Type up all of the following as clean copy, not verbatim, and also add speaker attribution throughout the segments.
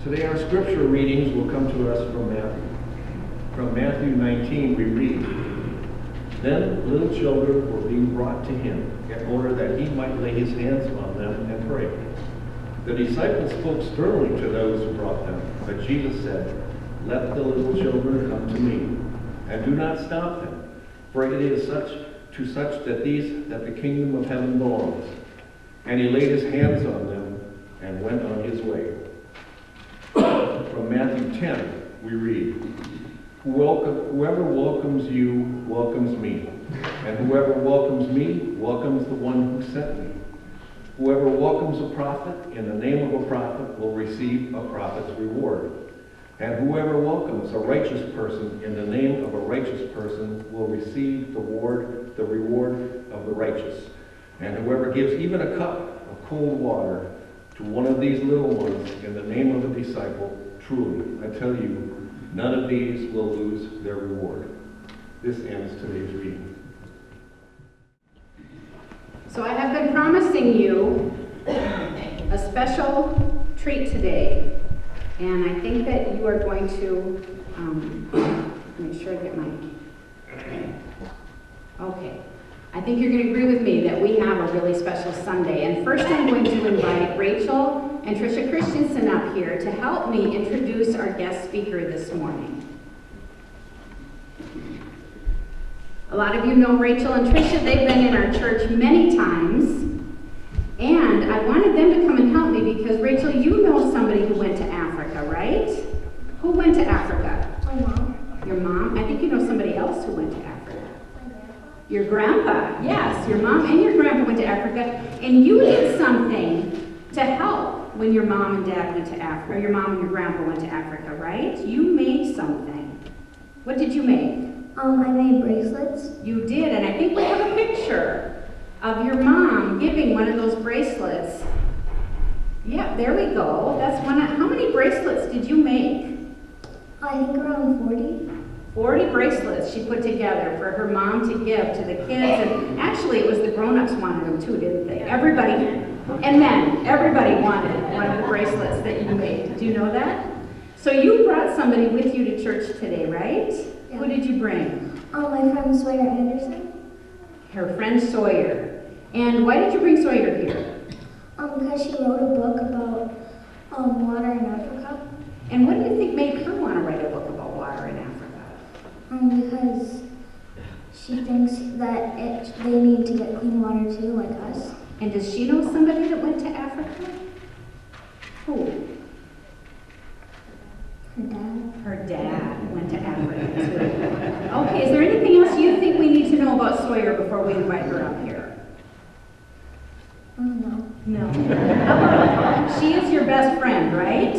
Speaker 1: Today our scripture readings will come to us from Matthew. From Matthew 19 we read, "Then little children were being brought to him in order that he might lay his hands on them and pray. The disciples spoke sternly to those who brought them, but Jesus said, 'Let the little children come to me, and do not stop them, for it is to such that the kingdom of heaven belongs.' And he laid his hands on them and went on his way." From Matthew 10, we read, "Whoever welcomes you welcomes me, and whoever welcomes me welcomes the one who sent me. Whoever welcomes a prophet in the name of a prophet will receive a prophet's reward. And whoever welcomes a righteous person in the name of a righteous person will receive the reward of the righteous. And whoever gives even a cup of cold water to one of these little ones in the name of a disciple, truly, I tell you, none of these will lose their reward." This ends today's reading.
Speaker 2: So I have been promising you a special treat today. And I think that you are going to, make sure I get my, okay. I think you're going to agree with me that we have a really special Sunday. And first I'm going to invite Rachel and Tricia Christensen up here to help me introduce our guest speaker this morning. A lot of you know Rachel and Tricia. They've been in our church many times. And I wanted them to come and help me because, Rachel, you know somebody who went to Africa, right? Who went to Africa?
Speaker 3: My mom.
Speaker 2: Your mom? I think you know somebody else who went to Africa.
Speaker 3: My grandpa.
Speaker 2: Your grandpa, yes. Your mom and your grandpa went to Africa. And you did something to help when your mom and dad went to Africa, or your mom and your grandpa went to Africa, right? You made something. What did you make?
Speaker 3: I made bracelets.
Speaker 2: You did, and I think we have a picture of your mom giving one of those bracelets. Yeah, there we go. That's one. How many bracelets did you make?
Speaker 3: I think around 40.
Speaker 2: 40 bracelets she put together for her mom to give to the kids. And actually, it was the grown-ups wanted them too, didn't they? Everybody, and then everybody wanted one of the bracelets that you made. Do you know that? So you brought somebody with you to church today, right?
Speaker 3: Yeah.
Speaker 2: Who did you bring?
Speaker 3: My friend Sawyer Anderson.
Speaker 2: Her friend Sawyer. And why did you bring Sawyer here?
Speaker 3: Because she wrote a book about water in Africa.
Speaker 2: And what do you think made her want to write a book about water in Africa?
Speaker 3: Because she thinks that they need to get clean water too, like us.
Speaker 2: And does she know somebody that went to Africa? Who?
Speaker 3: Her dad.
Speaker 2: Her dad went to Africa too. Okay, is there anything else you think we need to know about Sawyer before we invite her up here?
Speaker 3: No.
Speaker 2: No. She is your best friend, right?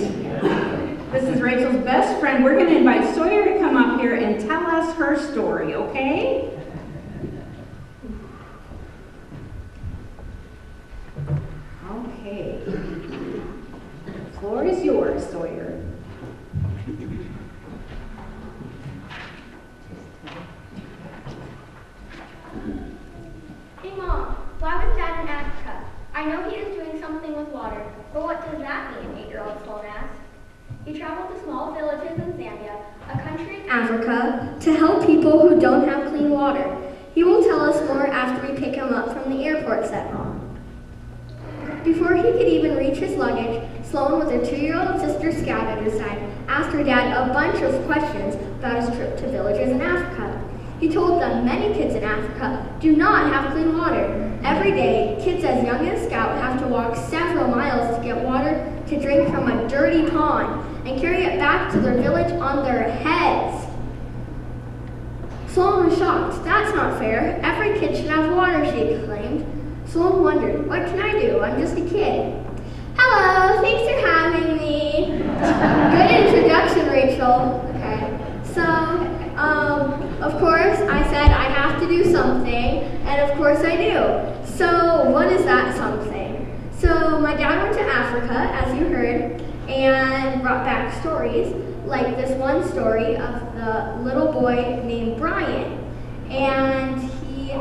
Speaker 2: This is Rachel's best friend. We're going to invite Sawyer to come up here and tell us her story, okay? Okay. The floor is yours, Sawyer.
Speaker 4: Hey Mom, why was Dad in Africa? I know he is doing something with water, but what does that mean? 8-year-old Sloan asked. He traveled to small villages in Zambia, a country in
Speaker 5: Africa, to help people who don't have clean water. He will tell us more after we pick him up from the airport, said Mom. Before he could even reach his luggage, Sloan, with her 2-year-old sister Scout at his side, asked her dad a bunch of questions about his trip to villages in Africa. He told them many kids in Africa do not have clean water. Every day, kids as young as Scout have to walk several miles to get water to drink from a dirty pond and carry it back to their village on their heads. Sloan was shocked. That's not fair. Every kid should have water, she exclaimed. Sloan wondered, what can I do? I'm just a kid. Hello, thanks for having me. Good introduction, Rachel. Okay, so, of course, I said I have to do something, and of course I do. So, what is that something? So, my dad went to Africa, as you heard, and brought back stories, like this one story of the little boy named Brian. And he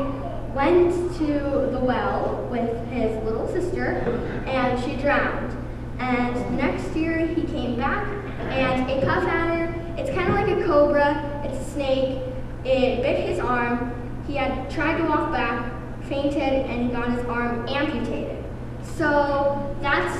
Speaker 5: went to the well with his little sister, and she drowned. And next year he came back and it cuffed at her. It's kind of like a cobra, it's a snake. It bit his arm. He had tried to walk back, fainted, and he got his arm amputated. So that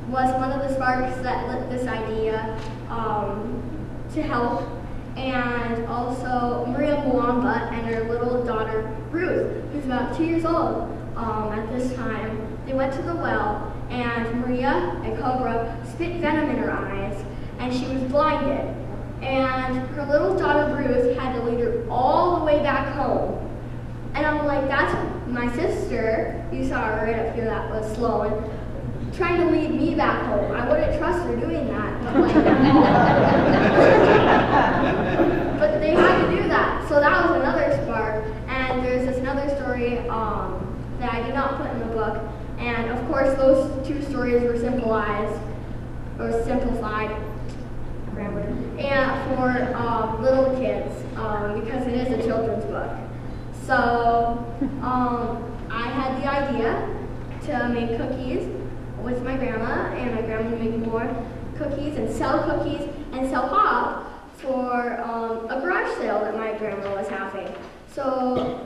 Speaker 5: was one of the sparks that lit this idea to help. And also Maria Mwamba and her little daughter Ruth, who's about 2 years old at this time. They went to the well, and Maria, a cobra, spit venom in her eyes, and she was blinded. And her little daughter Ruth had to lead her all the way back home. And I'm like, that's my sister. You saw her right up here, that was Sloan, trying to lead me back home. I wouldn't trust her doing that, but like, but they had to do that. So that was another spark. And there's this another story that I did not put in the book. And of course, those two stories were simplified, grammar, and for little kids, because it is a children's book. So I had the idea to make cookies with my grandma, and my grandma would make more cookies and sell pop for a garage sale that my grandma was having. So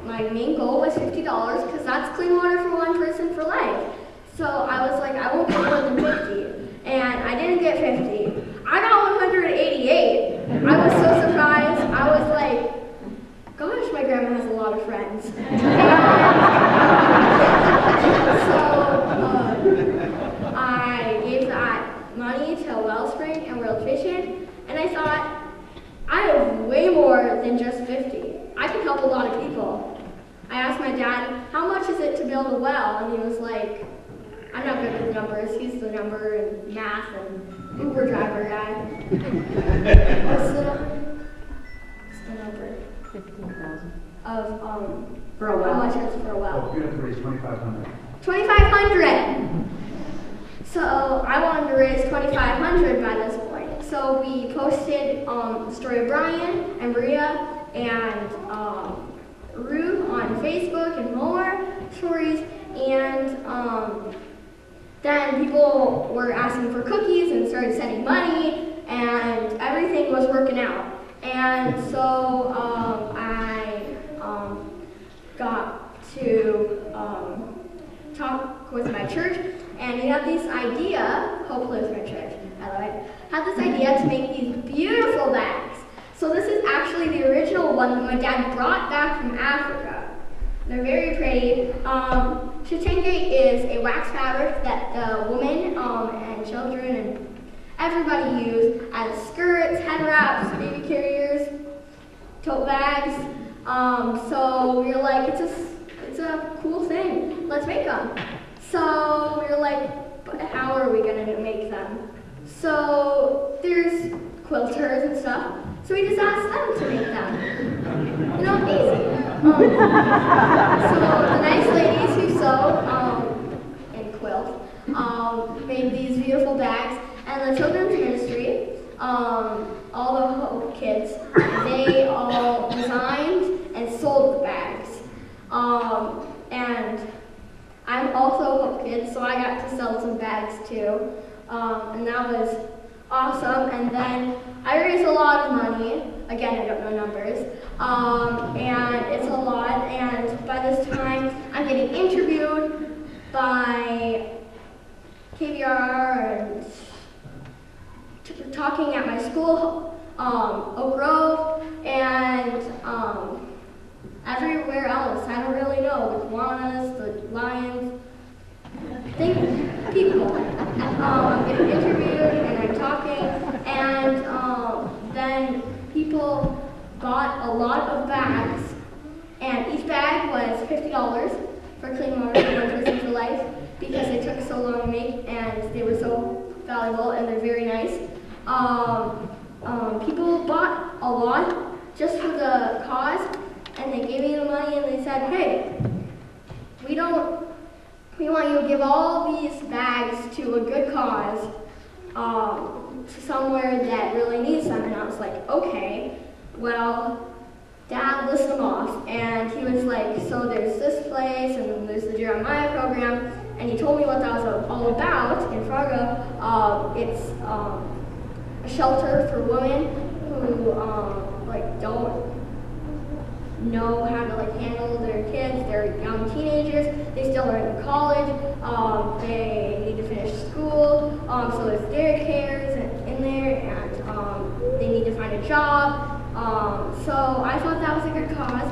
Speaker 5: my main goal was $50 because that's clean water for one person for life. So I was like, I won't get more than 50, and I didn't get 50. I got 188. I was so surprised. I was like, gosh, my grandma has a lot of friends. So I gave that money to Wellspring and World Vision, and I thought, I have way more than just 50. I can help a lot of people. I asked my dad, how much is it to build a well? And he was like, I'm not good with numbers. He's the number and math and Uber driver guy. What's the number? What's the number?
Speaker 6: 15,000.
Speaker 5: Of
Speaker 2: For a
Speaker 5: how
Speaker 2: well.
Speaker 5: much is for a well?
Speaker 7: You have to raise 2,500.
Speaker 5: 2,500. So I wanted to raise 2,500 by this point. So we posted the story of Brian and Maria and Ruth on Facebook and more stories, and then people were asking for cookies and started sending money, and everything was working out. And so I got to talk with my church, and we had this idea, Hope Lutheran Church, by the way, had this idea to make these beautiful bags. So this is actually the original one that my dad brought back from Africa. They're very pretty. Chitenge is a wax fabric that the women and children and everybody use as skirts, head wraps, baby carriers, tote bags. So we were like, it's a cool thing. Let's make them. So we were like, but how are we gonna make them? So there's quilters and stuff. So we just asked them to make them. You know, easy. So the nice ladies who sew and quilt made these beautiful bags. And the children's ministry, all the Hope kids, they all designed and sold the bags. And I'm also Hope Kid, so I got to sell some bags too. And that was awesome. And then I raised a lot of money. Again, I don't know numbers. And it's a lot. And by this time, I'm getting interviewed by KVRR and talking at my school, Oak Grove, and everywhere else. I don't really know. The Kiwanis, the Lions, people. I'm getting interviewed and I'm talking, and then people bought a lot of bags, and each bag was $50 for clean water for one person for life because they took so long to make and they were so valuable and they're very nice. People bought a lot just for the cause, and they gave me the money and they said, hey, we want you to give all these bags to a good cause, to somewhere that really needs them. And I was like, okay, well, Dad listed them off, and he was like, so there's this place, and then there's the Jeremiah program, and he told me what that was all about in Fargo. It's a shelter for women who like don't know how to like handle their kids. They're young teenagers. They still are in college. They need to finish school. So there's daycares in there, and they need to find a job. So I thought that was a good cause.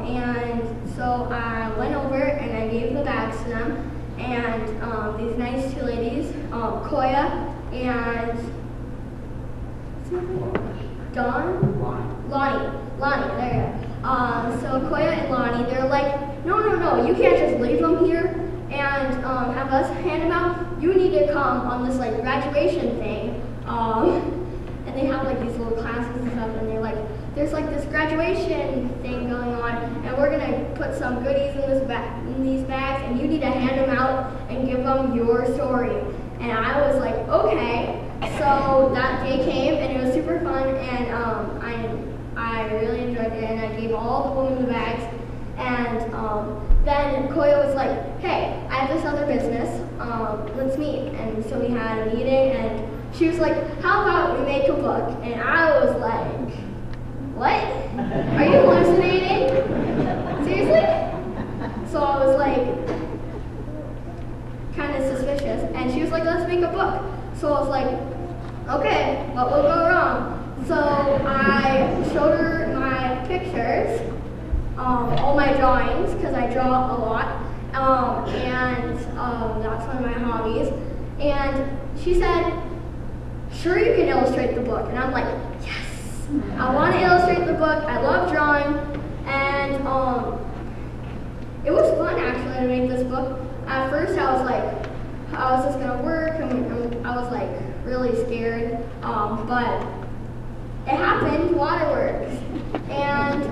Speaker 5: And so I went over and I gave the bags to them. And these nice two ladies, Koya and Lonnie, there you go. So Koya and Lonnie, they're like, no, you can't just leave them here and have us hand them out. You need to come on this like graduation thing. And they have like these little classes and stuff, and they're like, there's like this graduation thing going on, and we're gonna put some goodies in these bags, and you need to hand them out and give them your story. And I was like, okay. So that day came, and it was super fun, and I really enjoyed it, and I gave all the women the bags. And then Koya was like, hey, I have this other business, let's meet. And so we had a meeting, and she was like, how about we make a book? And I was like, what? Are you hallucinating? Seriously? So I was like, kind of suspicious. And she was like, let's make a book. So I was like, okay, what will go wrong? So I showed her my pictures, all my drawings, because I draw a lot, and that's one of my hobbies. And she said, sure, you can illustrate the book. And I'm like, yes, I want to illustrate the book. I love drawing. And it was fun actually to make this book. At first I was like, how is this going to work? And I was like really scared. But it happened, waterworks. And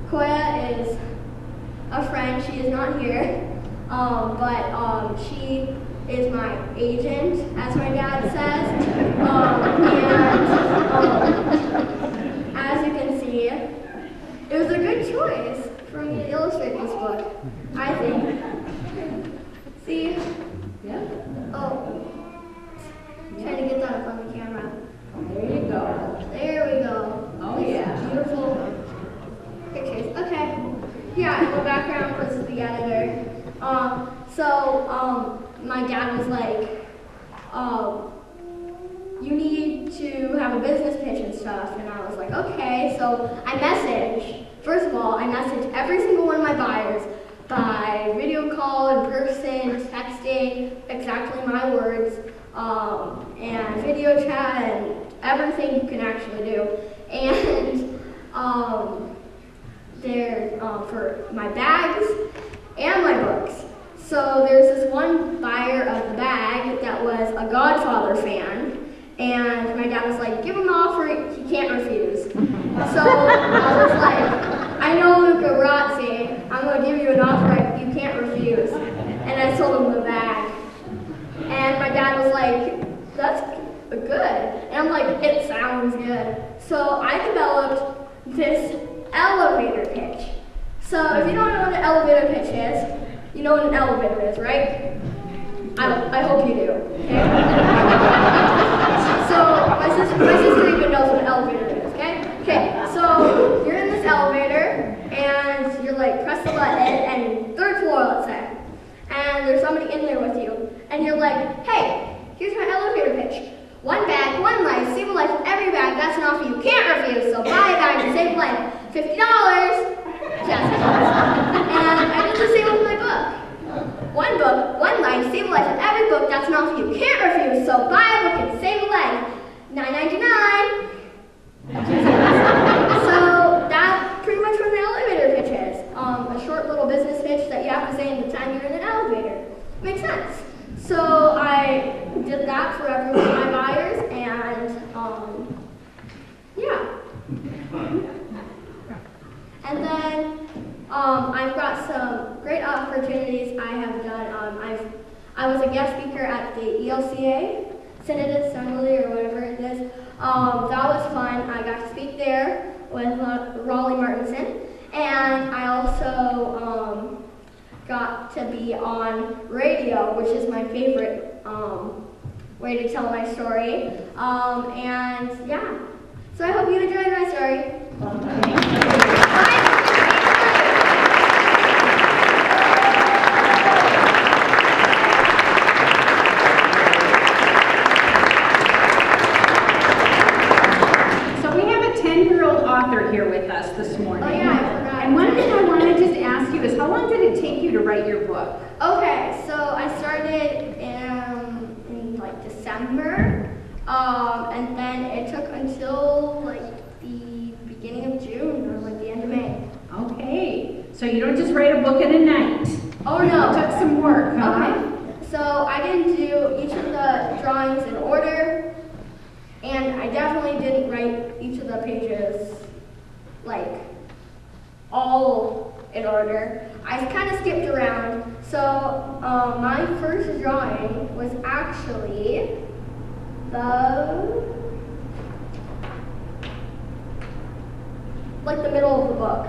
Speaker 5: Koya is a friend. She is not here. But she is my agent, as my dad says. And as you can see, it was a good choice for me to illustrate this book, I think. See?
Speaker 2: Yeah.
Speaker 5: Oh, trying to get that up on the camera.
Speaker 2: There you go.
Speaker 5: There we go.
Speaker 2: Oh,
Speaker 5: These
Speaker 2: yeah.
Speaker 5: beautiful pictures. Okay. Yeah, in the background was the editor. My dad was like, you need to have a business pitch and stuff. And I was like, okay. So first of all, I messaged every single one of my buyers by video call, in person, texting, exactly my words, and video chat, and everything you can actually do. And for my bags and my books. So there's this one buyer of the bag that was a Godfather fan, and my dad was like, give him an offer he can't refuse. So I was like, I know Luca Razzi, I'm going to give you an offer you can't refuse. And I sold him the bag. And my dad was like, that's good. And I'm like, it sounds good. So I developed this elevator pitch. So if you don't know what an elevator pitch is, you know what an elevator is, right? I hope you do. Okay? So my sister even knows what an elevator is, okay? Okay, so you're in this elevator and you're like, press the button and third floor, let's say. And there's somebody in there with you. And you're like, hey, here's my elevator pitch. One bag, one life, save a life with every bag. That's an offer you can't refuse. So buy a bag and save a life. $50. Just and I did the same with my book. One book, one life, save a life with every book. That's an offer you can't refuse. So buy a book and save a life. $9.99. So that's pretty much what an elevator pitch is. A short little business pitch that you have to say in the time you're in an elevator. Makes sense. So I did that for every one of my buyers, and yeah. And then I've got some great opportunities I have done. I was a guest speaker at the ELCA, Synod Assembly or whatever it is. That was fun. I got to speak there with Raleigh Martinson, and I also got enough to be on radio, which is my favorite way to tell my story. And yeah, so I hope you enjoyed my story.
Speaker 2: So we have a 10-year-old author here with us this morning.
Speaker 5: Oh yeah, I forgot.
Speaker 2: And one thing I wanted just to ask you is, how long did it take you to write your book?
Speaker 5: Okay, so I started in like December, and then it took until like the beginning of June or like the end of May.
Speaker 2: Okay, so you don't just write a book in a night.
Speaker 5: Oh no.
Speaker 2: It took some work, huh?
Speaker 5: Okay, so I didn't do each of the drawings in order, and I definitely didn't write each of the pages like all in order. I kind of skipped around. So my first drawing was actually the middle of the book.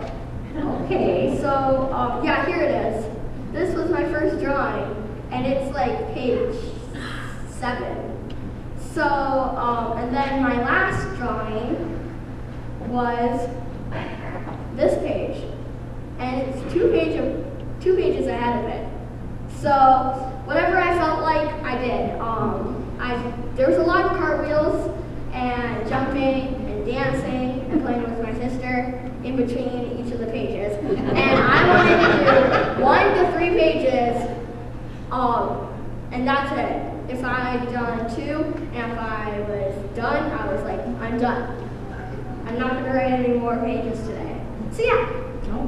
Speaker 2: Okay.
Speaker 5: So yeah, here it is. This was my first drawing, and it's like page 7. So and then my last drawing was this page, and it's two pages ahead of it. So whatever I felt like, I did. There was a lot of cartwheels and jumping and dancing and playing with my sister in between each of the pages. And I wanted to do 1 to 3 pages, and that's it. If I had done 2, and if I was done, I was like, I'm done. I'm not going to write any more pages today. So yeah.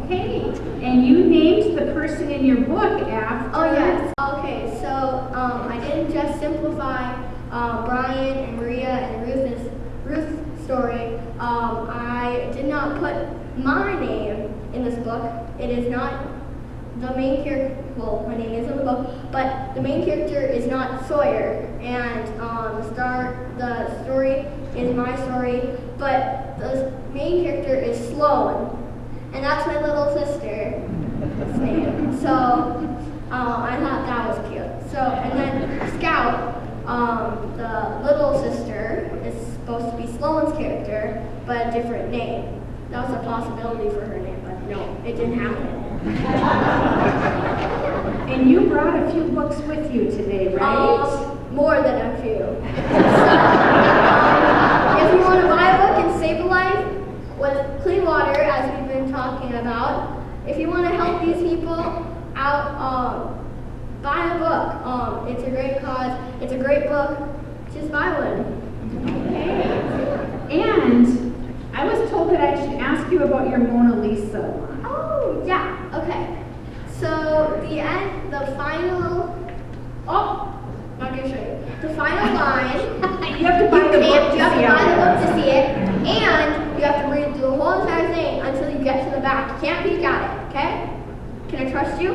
Speaker 2: Okay. And you named the person in your book after...
Speaker 5: Oh yes. Okay, so I didn't just simplify Brian and Maria and Ruth's story. I did not put my name in this book. It is not the main character. Well, my name is in the book, but the main character is not Sawyer, and the story is my story. But the main character is Sloan. And that's my little sister's name. So I thought that was cute. So, and then Scout, the little sister, is supposed to be Sloan's character, but a different name. That was a possibility for her name, but no, it didn't happen.
Speaker 2: And you brought a few books with you today, right?
Speaker 5: More than a few. If you want to buy a book and save a life with clean water, as we've been talking about, if you want to help these people out, buy a book. It's a great cause. It's a great book. Just buy one.
Speaker 2: Okay. And I was told that I should ask you about your Mona Lisa line.
Speaker 5: Oh, yeah. Okay. So the final. Oh, not gonna show you. The final line.
Speaker 2: You have to buy the book to
Speaker 5: You have
Speaker 2: see
Speaker 5: to buy the book
Speaker 2: it.
Speaker 5: to see it, and you have to read the whole entire thing until you get to the back. You can't peek at it. Okay? Can I trust you?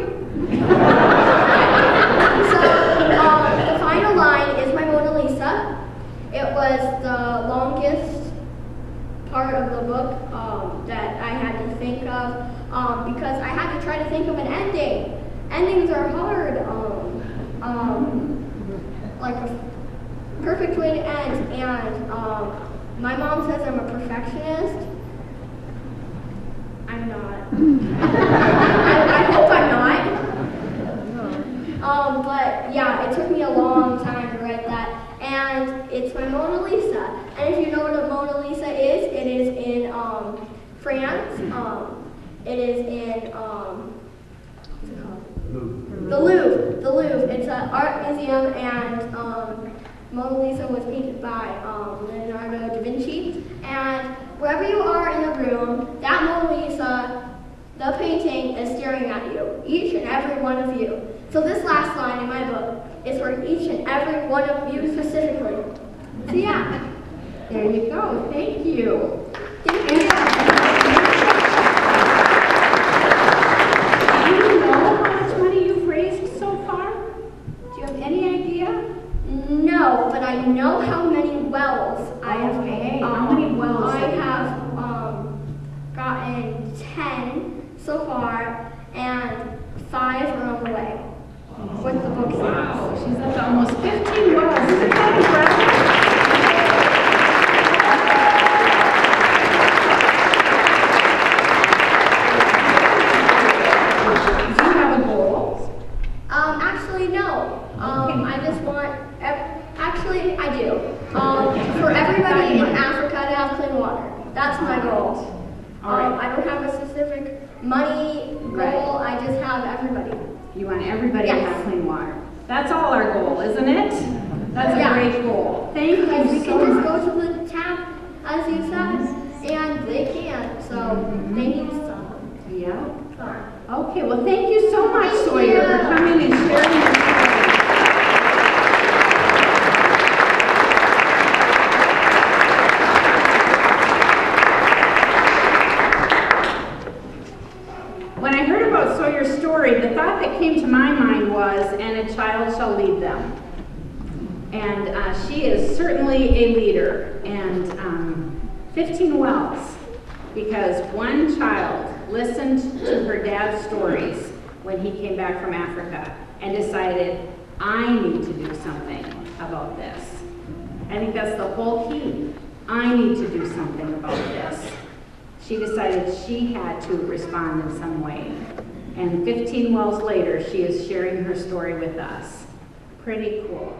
Speaker 5: So the final line is my Mona Lisa. It was the longest part of the book that I had to think of because I had to try to think of an ending. Endings are hard. Like a perfect way to end. And my mom says I'm a perfectionist. I'm not. I hope I'm not. But yeah, it took me a long time to write that. And it's my Mona Lisa. And if you know what a Mona Lisa is, it is in France. It is in what's it called? The Louvre. The Louvre. It's an art museum, and Mona Lisa was painted by Leonardo da Vinci. And wherever you are in the room, that Mona Lisa, the painting, is staring at you, each and every one of you. So this last line in my book is for each and every one of you specifically. So yeah.
Speaker 2: There you go. Thank you.
Speaker 5: Thank you.
Speaker 2: Do you know how much money you've raised so far? Do you have any idea?
Speaker 5: No, but I know how many wells I have made.
Speaker 2: How many wells?
Speaker 5: I have gotten 10 so far, and 5 are on the way with the books.
Speaker 2: Wow, she's up to almost 15 wells. Isn't that incredible? Do you have a goal?
Speaker 5: Actually, no. I just want, actually, I do. For everybody in Africa to have clean water. That's my goal.
Speaker 2: All right.
Speaker 5: I don't have a specific money goal.
Speaker 2: Right.
Speaker 5: I just have everybody.
Speaker 2: You want everybody to
Speaker 5: Yes.
Speaker 2: have clean water. That's all our goal, isn't it? That's a
Speaker 5: Yeah.
Speaker 2: great goal. Thank
Speaker 5: Because we
Speaker 2: you
Speaker 5: can
Speaker 2: so
Speaker 5: just
Speaker 2: much.
Speaker 5: go to the tap, as you said, and they can't. So they need some.
Speaker 2: Yeah.
Speaker 5: So.
Speaker 2: Okay, well, thank you so much,
Speaker 5: Thank
Speaker 2: Sawyer,
Speaker 5: you.
Speaker 2: for coming and sharing your story. When I heard about Sawyer's story, the thought that came to my mind was, and a child shall lead them. And she is certainly a leader, and 15 wells, because one child listened to her dad's stories when he came back from Africa and decided, I need to do something about this. I think that's the whole key. I need to do something about this. She decided she had to respond in some way. And 15 wells later, she is sharing her story with us. Pretty cool.